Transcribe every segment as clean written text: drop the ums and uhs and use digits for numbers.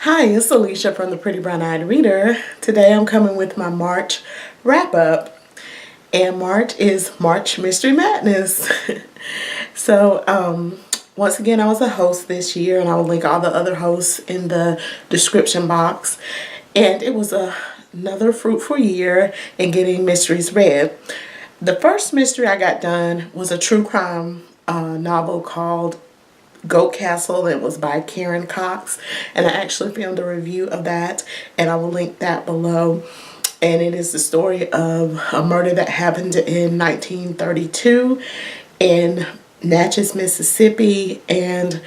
Hi, it's Alicia from the Pretty Brown Eyed Reader. Today I'm coming with my March wrap up, and March is March Mystery Madness. Once again, I was a host this year, and I will link all the other hosts in the description box. And it was another fruitful year in getting mysteries read. The first mystery I got done was a true crime novel called Goat Castle. It was by Karen Cox, and I actually filmed a review of that, and I will link that below. And it is the story of a murder that happened in 1932 in Natchez, Mississippi, and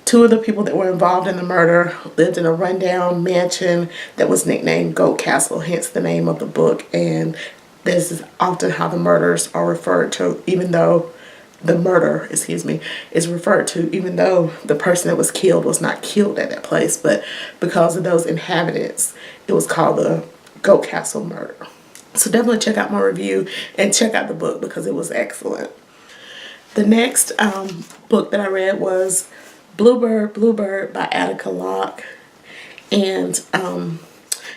two of the people that were involved in the murder lived in a rundown mansion that was nicknamed Goat Castle, hence the name of the book. And this is often how the murders are referred to, even though the murder, is referred to even though the person that was killed was not killed at that place, but because of those inhabitants, it was called the Goat Castle murder. So definitely check out my review and check out the book because it was excellent. The next book that I read was Bluebird by Attica Locke, and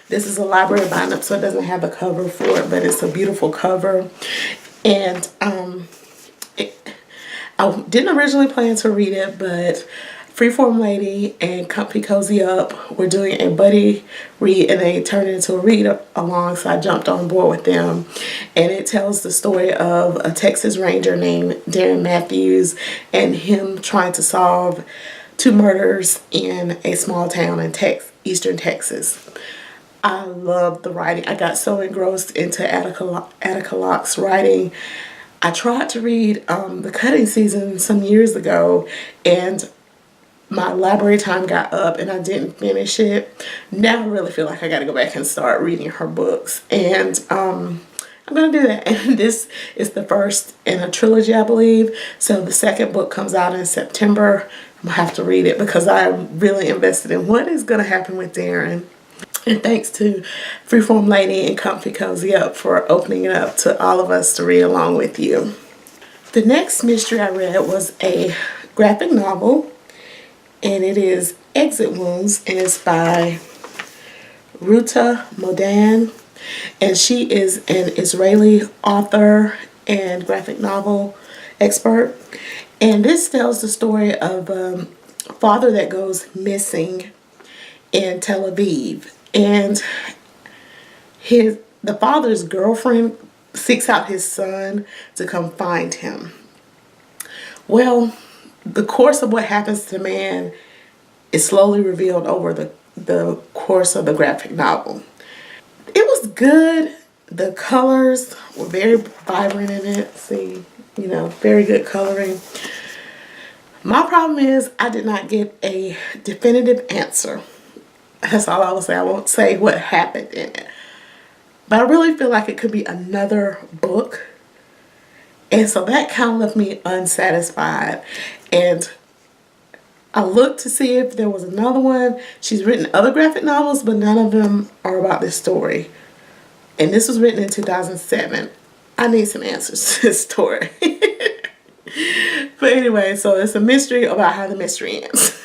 this is a library bind-up, so it doesn't have a cover for it, but it's a beautiful cover. And I didn't originally plan to read it, but FreeFormLady and Comfy Cozy Up were doing a buddy read, and they turned it into a read along, so I jumped on board with them. And it tells the story of a Texas Ranger named Darren Matthews and him trying to solve two murders in a small town in eastern Texas. I love the writing. I got so engrossed into Attica Locke's writing. I tried to read The Cutting Season some years ago, and my library time got up and I didn't finish it. Now I really feel like I got to go back and start reading her books, and I'm going to do that. And this is the first in a trilogy, I believe. So the second book comes out in September. I'm going to have to read it because I'm really invested in what is going to happen with Darren. And thanks to FreeFormLady and Comfy Cozy Up for opening it up to all of us to read along with you. The next mystery I read was a graphic novel, and it is Exit Wounds, and it's by Rutu Modan, and she is an Israeli author and graphic novel expert. And this tells the story of a father that goes missing in Tel Aviv. And the father's girlfriend seeks out his son to come find him. Well, the course of what happens to the man is slowly revealed over the course of the graphic novel. It was good. The colors were very vibrant in it. See, very good coloring. My problem is I did not get a definitive answer. That's all I will say. I won't say what happened in it. But I really feel like it could be another book. And so that kind of left me unsatisfied. And I looked to see if there was another one. She's written other graphic novels, but none of them are about this story. And this was written in 2007. I need some answers to this story. But anyway, so it's a mystery about how the mystery ends.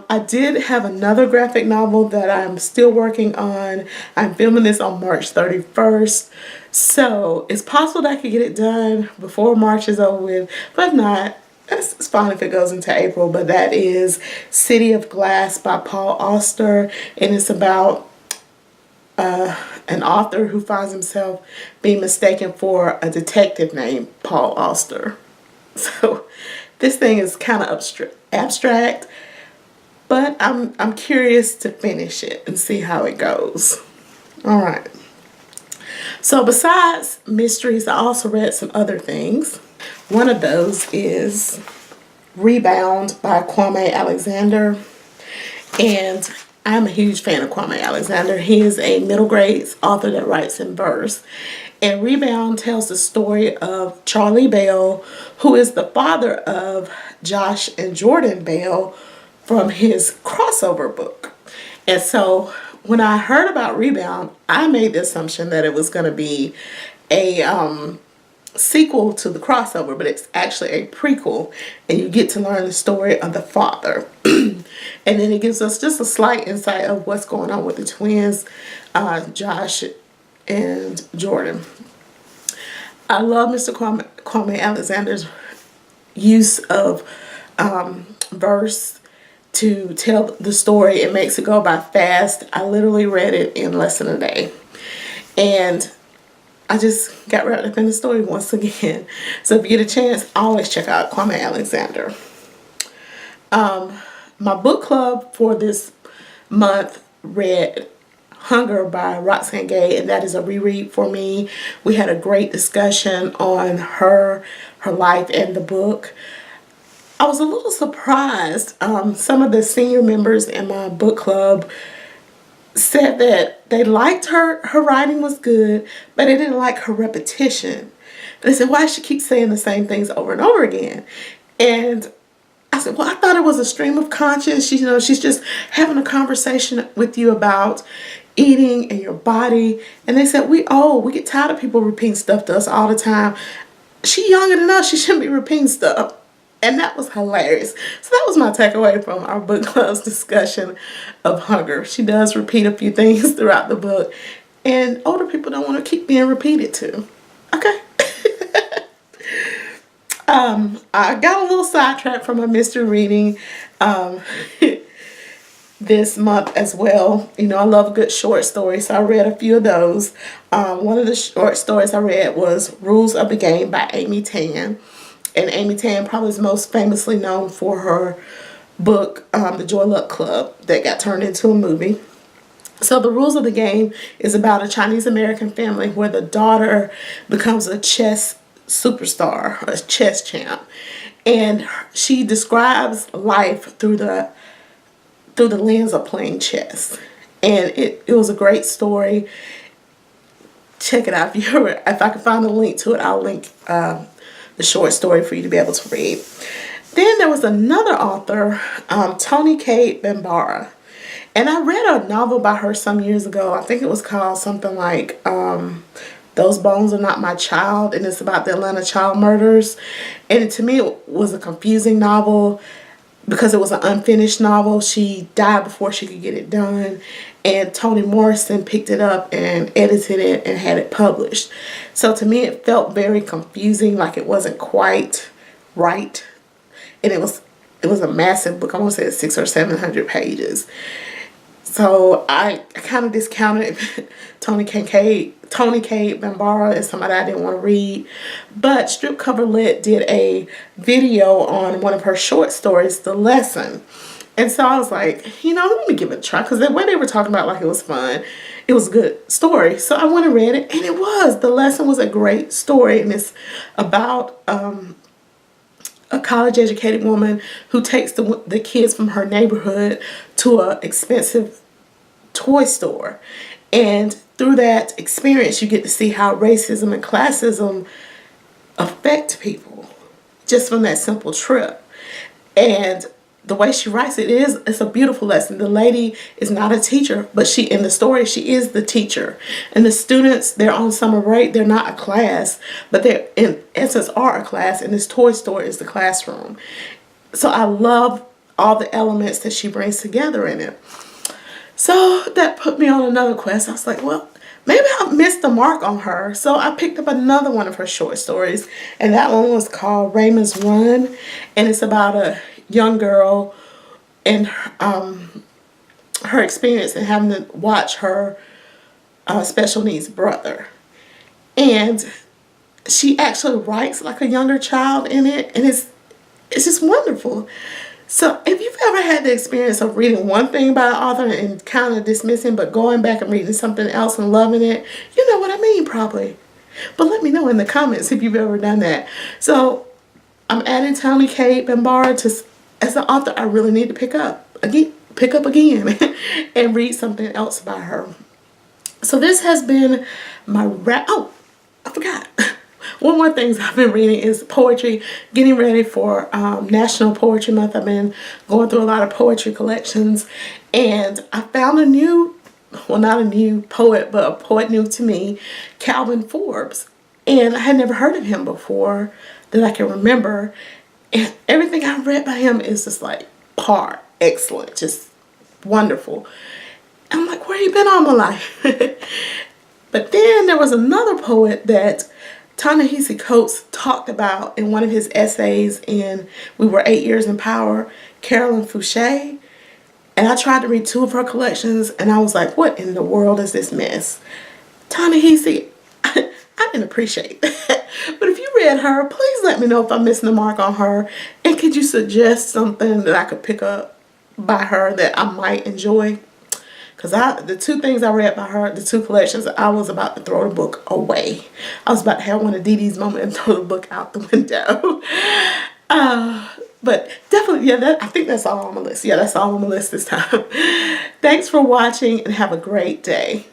I did have another graphic novel that I'm still working on. I'm filming this on March 31st. So it's possible that I could get it done before March is over with. But if not, it's fine if it goes into April. But that is City of Glass by Paul Auster. And it's about an author who finds himself being mistaken for a detective named Paul Auster. So this thing is kind of abstract. But I'm curious to finish it and see how it goes. Alright. So besides mysteries, I also read some other things. One of those is Rebound by Kwame Alexander. And I'm a huge fan of Kwame Alexander. He is a middle grade author that writes in verse. And Rebound tells the story of Charlie Bell, who is the father of Josh and Jordan Bell, from his crossover book. And so when I heard about Rebound, I made the assumption that it was going to be a sequel to the crossover, but it's actually a prequel, and you get to learn the story of the father. And then it gives us just a slight insight of what's going on with the twins, Josh and Jordan. I love Mr. Kwame Alexander's use of verse to tell the story. It makes it go by fast. I literally read it in less than a day. And I just got wrapped up in the story once again. So if you get a chance, always check out Kwame Alexander. My book club for this month read Hunger by Roxane Gay, and that is a reread for me. We had a great discussion on her life and the book. I was a little surprised. Some of the senior members in my book club said that they liked her writing was good, but they didn't like her repetition. And they said, why does she keep saying the same things over and over again? And I said, well, I thought it was a stream of conscience. She, she's just having a conversation with you about eating and your body. And they said, we get tired of people repeating stuff to us all the time. She's younger than us. She shouldn't be repeating stuff. And that was hilarious. So that was my takeaway from our book club's discussion of Hunger. She does repeat a few things throughout the book. And older people don't want to keep being repeated to. Okay. I got a little sidetracked from a mystery reading this month as well. I love a good short story, so I read a few of those. One of the short stories I read was Rules of the Game by Amy Tan. And Amy Tan probably is most famously known for her book, The Joy Luck Club, that got turned into a movie. So The Rules of the Game is about a Chinese American family where the daughter becomes a chess superstar, a chess champ. And she describes life through the lens of playing chess. And it was a great story. Check it out. If I can find a link to it, I'll link the short story for you to be able to read. Then there was another author, Toni Cade Bambara. And I read a novel by her some years ago. I think it was called something like Those Bones Are Not My Child. And it's about the Atlanta child murders. And to me, it was a confusing novel because it was an unfinished novel. She died before she could get it done. And Toni Morrison picked it up and edited it and had it published. So to me, it felt very confusing, like it wasn't quite right. And it was a massive book. I want to say it's 600 or 700 pages. So I kind of discounted Toni Cade Bambara as somebody I didn't want to read. But Strip Cover Lit did a video on one of her short stories, The Lesson. And so I was like, let me give it a try. Because the way they were talking about like it was fun, it was a good story. So I went and read it, and it was. The Lesson was a great story. And it's about a college-educated woman who takes the kids from her neighborhood to an expensive toy store. And through that experience, you get to see how racism and classism affect people just from that simple trip. And the way she writes it's a beautiful lesson. The lady is not a teacher, but in the story, she is the teacher. And the students, they're on summer break. They're not a class, but they in essence are a class. And this toy store is the classroom. So I love all the elements that she brings together in it. So that put me on another quest. I was like, well, maybe I missed the mark on her. So I picked up another one of her short stories. And that one was called Raymond's Run. And it's about a young girl and her experience in having to watch her special needs brother. And she actually writes like a younger child in it. And it's just wonderful. So if you've ever had the experience of reading one thing by an author and kind of dismissing, but going back and reading something else and loving it, you know what I mean probably. But let me know in the comments if you've ever done that. So I'm adding Toni Cade Bambara as an author I really need to pick up again and read something else by her. So this has been my wrap. Oh, I forgot. One more thing I've been reading is poetry, getting ready for National Poetry Month. I've been going through a lot of poetry collections, and I found a new, well, not a new poet, but a poet new to me, Carolyn Forbes. And I had never heard of him before that I can remember. And everything I read by him is just like par. excellent, just wonderful. And I'm like, where you been all my life? But then there was another poet that Ta-Nehisi Coates talked about in one of his essays in We Were 8 Years in Power, Carolyn Fouche. And I tried to read 2 of her collections, and I was like, what in the world is this mess? Ta-Nehisi, I didn't appreciate that. But if you read her, please let me know if I'm missing the mark on her. And could you suggest something that I could pick up by her that I might enjoy? Because the 2 things I read by her, the 2 collections, I was about to throw the book away. I was about to have one of Dee Dee's moments and throw the book out the window. But definitely, yeah, I think that's all on my list. Yeah, that's all on my list this time. Thanks for watching and have a great day.